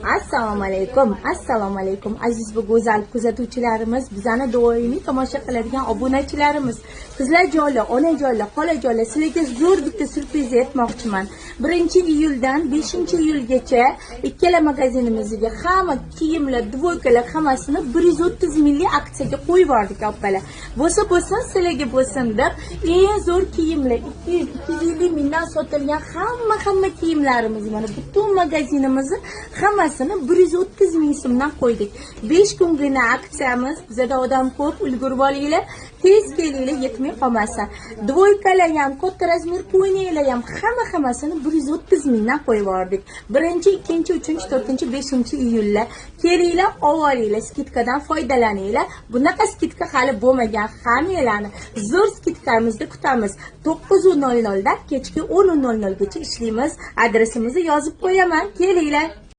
Assalomu alaykum aziz va go'zal kuzatuvchilarimiz, bizani doimiy tomosha qiladigan obunachilarimiz, qizlarjonlar, onajonlar, xolajonlar, sizlarga zo'r bitta syurpriz aytmoqchiman. 1-iyuldan 5-iyulgacha ikkala magazinimizga hamma kiyimlar, dvoykalar hammasini 130 milliy aksiyaga qo'yib yubordik opalar. Bo'lsa sizlarga bo'lsin deb eng zo'r kiyimlar 200-250 mingdan sotilgan hamma kiyimlarimiz mana butun magazinimizni hammasini 130 ming so'mdan qo'ydik. 5 kungina aksiyamiz. Bizda odam ko'p, ulgurib olinglar. Tez kelinglar, yetmay qolmasa. Dvoykalar ham, katta razmer poynelar ham hammasini 130 mingdan qo'yib yubordik. 1-2, 3, 4, 5-iyullar kelinglar, olinglar, skidkadan foydalaninglar. Bunaqa skidka hali bo'lmagan. Hammalarni zo'r skidkamizda kutamiz. 9:00 dan kechki 10:00 gacha ishlaymiz. Adresimizni yozib qo'yaman. Kelinglar.